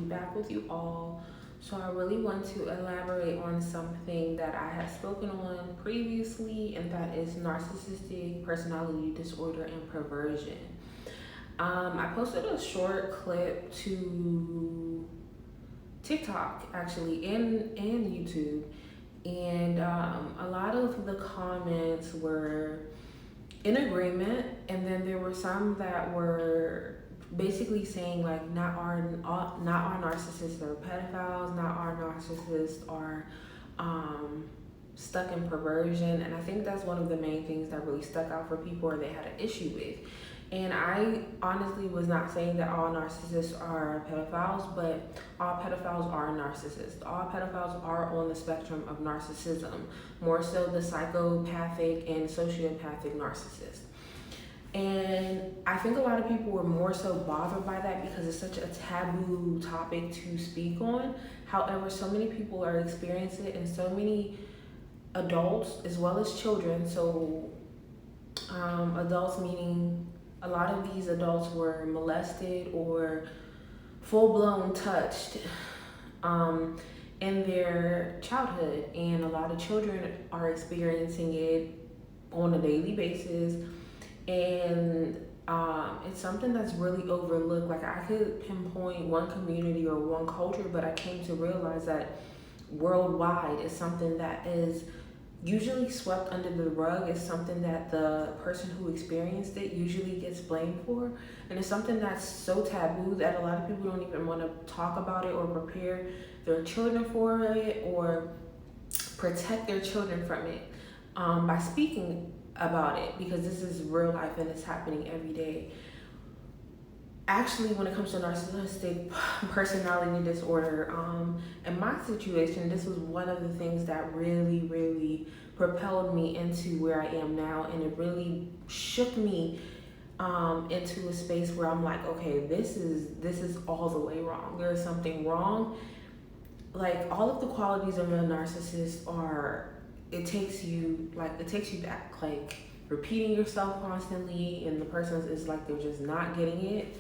back with you all. So I really want to elaborate on something that I had spoken on previously, and that is narcissistic personality disorder and perversion. I posted a short clip to TikTok actually and YouTube, and a lot of the comments were in agreement, and then there were some that were basically saying like not our narcissists are pedophiles, not our narcissists are stuck in perversion. And I think that's one of the main things that really stuck out for people or they had an issue with. And I honestly was not saying that all narcissists are pedophiles, but all pedophiles are narcissists. All pedophiles are on the spectrum of narcissism, more so the psychopathic and sociopathic narcissist. And I think a lot of people were more so bothered by that because it's such a taboo topic to speak on. However, so many people are experiencing it, and so many adults as well as children. So adults meaning a lot of these adults were molested or full-blown touched in their childhood, and a lot of children are experiencing it on a daily basis. And it's something that's really overlooked. Like, I could pinpoint one community or one culture, but I came to realize that worldwide is something that is usually swept under the rug. Is something that the person who experienced it usually gets blamed for, and it's something that's so taboo that a lot of people don't even want to talk about it or prepare their children for it or protect their children from it by speaking about it, because this is real life and it's happening every day. Actually, when it comes to narcissistic personality disorder, in my situation, this was one of the things that really propelled me into where I am now, and it really shook me into a space where I'm like, okay, this is all the way wrong. There is something wrong. Like, all of the qualities of a narcissist are, it takes you back, like repeating yourself constantly, and the person is like they're just not getting it.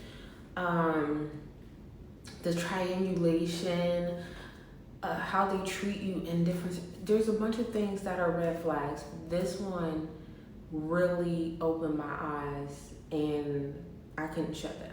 The triangulation, how they treat you in different, there's a bunch of things that are red flags. This one really opened my eyes, and I couldn't shut them,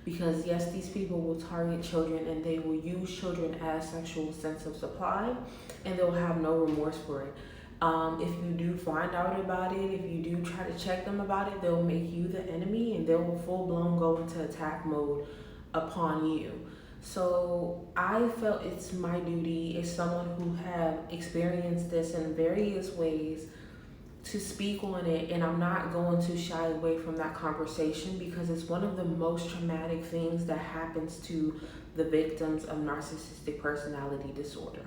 because yes, these people will target children and they will use children as sexual sense of supply, and they'll have no remorse for it. If you do find out about it, if you do try to check them about it, they'll make you the enemy, and they will full-blown go into attack mode upon you. So I felt it's my duty as someone who have experienced this in various ways to speak on it, and I'm not going to shy away from that conversation, because it's one of the most traumatic things that happens to the victims of narcissistic personality disorder.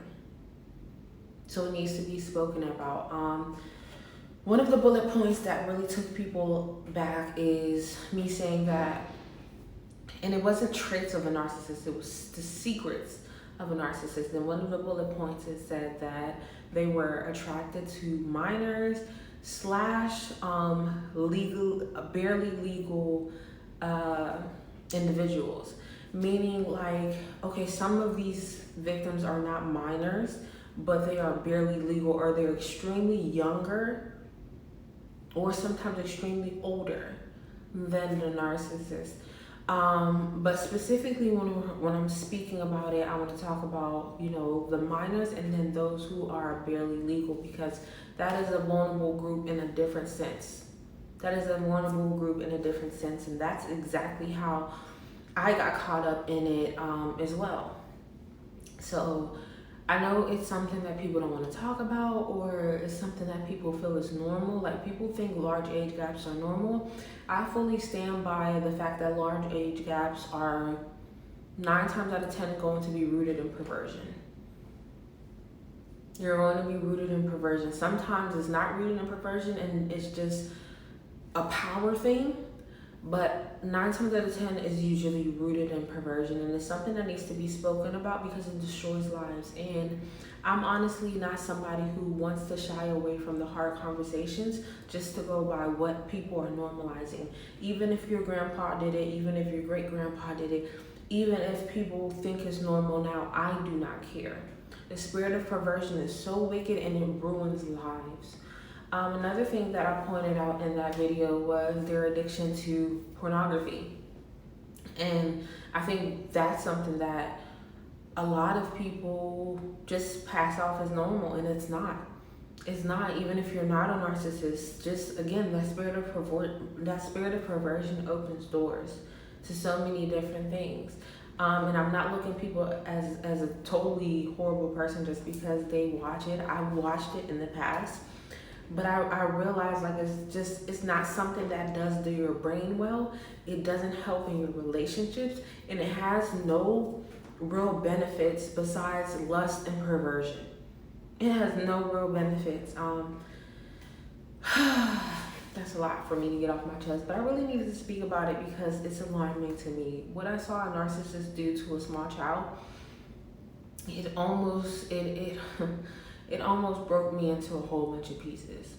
So it needs to be spoken about. One of the bullet points that really took people back is me saying that, and it wasn't traits of a narcissist, it was the secrets of a narcissist. And one of the bullet points, it said that they were attracted to minors / legal, barely legal individuals. Meaning, like, okay, some of these victims are not minors, but they are barely legal, or they're extremely younger, or sometimes extremely older than the narcissist. But specifically when I'm speaking about it, I want to talk about, the minors, and then those who are barely legal, because that is a vulnerable group in a different sense. And that's exactly how I got caught up in it as well. So I know it's something that people don't want to talk about, or it's something that people feel is normal. Like, people think large age gaps are normal. I fully stand by the fact that large age gaps are 9 times out of 10 going to be rooted in perversion. You're going to be rooted in perversion. Sometimes it's not rooted in perversion and it's just a power thing, but 9 times out of 10 is usually rooted in perversion, and it's something that needs to be spoken about because it destroys lives. And I'm honestly not somebody who wants to shy away from the hard conversations just to go by what people are normalizing. Even if your grandpa did it, even if your great grandpa did it, Even if people think it's normal now, I do not care. The spirit of perversion is so wicked and it ruins lives. Another thing that I pointed out in that video was their addiction to pornography. And I think that's something that a lot of people just pass off as normal, and it's not. It's not. Even if you're not a narcissist, just again, that spirit of perversion opens doors to so many different things. And I'm not looking people as a totally horrible person just because they watch it. I've watched it in the past, but I realize like it's not something that does do your brain well. It doesn't help in your relationships, and it has no real benefits besides lust and perversion. It has no real benefits. That's a lot for me to get off my chest, but I really needed to speak about it because it's alarming to me. What I saw a narcissist do to a small child, it almost broke me into a whole bunch of pieces.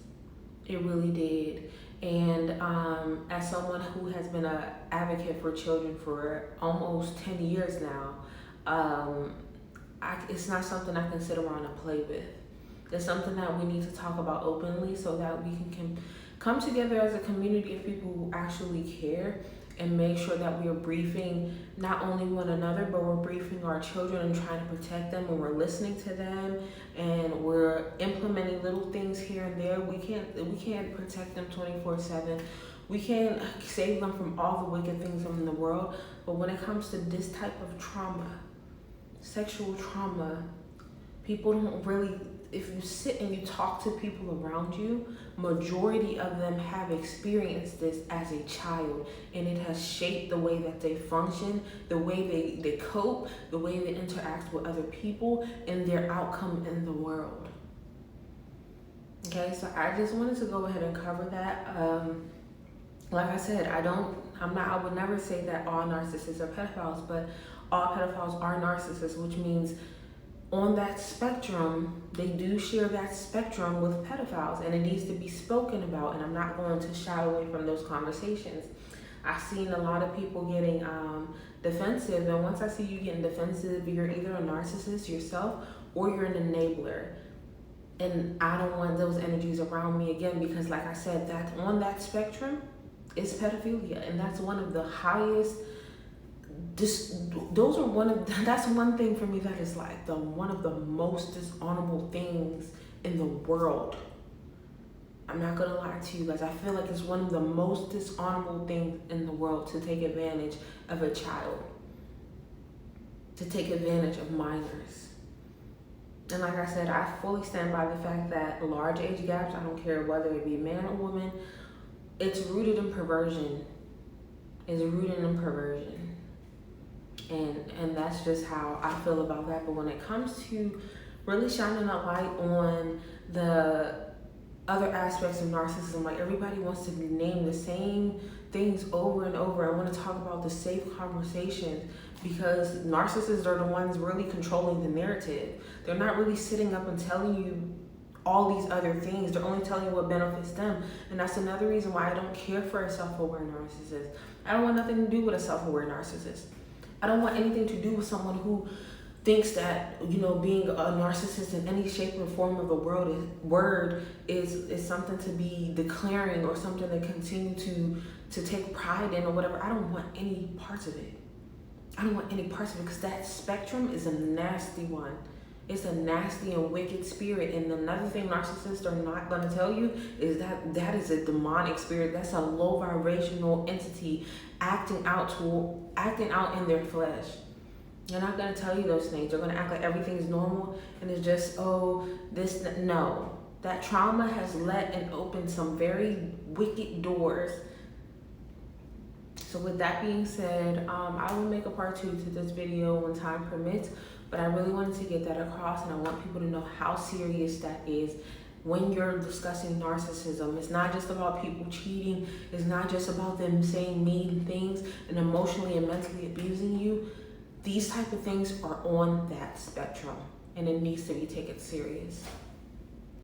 It really did. And as someone who has been an advocate for children for almost 10 years now, it's not something I can sit around and play with. It's something that we need to talk about openly so that we can come together as a community of people who actually care and make sure that we are briefing not only one another, but we're briefing our children and trying to protect them, and we're listening to them, and we're implementing little things here and there. We can't protect them 24/7. We can't save them from all the wicked things in the world. But when it comes to this type of trauma, sexual trauma, people don't really, if you sit and you talk to people around you, majority of them have experienced this as a child, and it has shaped the way that they function, the way they cope, the way they interact with other people, and their outcome in the world. Okay, so I just wanted to go ahead and cover that. Like I said, I would never say that all narcissists are pedophiles, but all pedophiles are narcissists, which means on that spectrum, they do share that spectrum with pedophiles, and it needs to be spoken about, and I'm not going to shy away from those conversations. I've seen a lot of people getting defensive, and once I see you getting defensive, you're either a narcissist yourself or you're an enabler. And I don't want those energies around me again, because like I said, that on that spectrum is pedophilia, and that's one of the highest. That's one thing for me that is like one of the most dishonorable things in the world. I'm not gonna lie to you guys. I feel like it's one of the most dishonorable things in the world to take advantage of a child, to take advantage of minors. And like I said, I fully stand by the fact that large age gaps, I don't care whether it be man or woman, it's rooted in perversion. It's rooted in perversion. And that's just how I feel about that. But when it comes to really shining a light on the other aspects of narcissism, like everybody wants to name the same things over and over. I want to talk about the safe conversations, because narcissists are the ones really controlling the narrative. They're not really sitting up and telling you all these other things. They're only telling you what benefits them. And that's another reason why I don't care for a self-aware narcissist. I don't want nothing to do with a self-aware narcissist. I don't want anything to do with someone who thinks that, being a narcissist in any shape or form of the word is something to be declaring or something to continue to take pride in or whatever. I don't want any parts of it. I don't want any parts of it, because that spectrum is a nasty one. It's a nasty and wicked spirit. And another thing narcissists are not going to tell you is that is a demonic spirit. That's a low vibrational entity acting out in their flesh. They're not going to tell you those things. They're going to act like everything is normal and it's just, no. That trauma has let and opened some very wicked doors. So with that being said, I will make a part 2 to this video when time permits, but I really wanted to get that across, and I want people to know how serious that is. When you're discussing narcissism, it's not just about people cheating. It's not just about them saying mean things and emotionally and mentally abusing you. These type of things are on that spectrum, and it needs to be taken serious.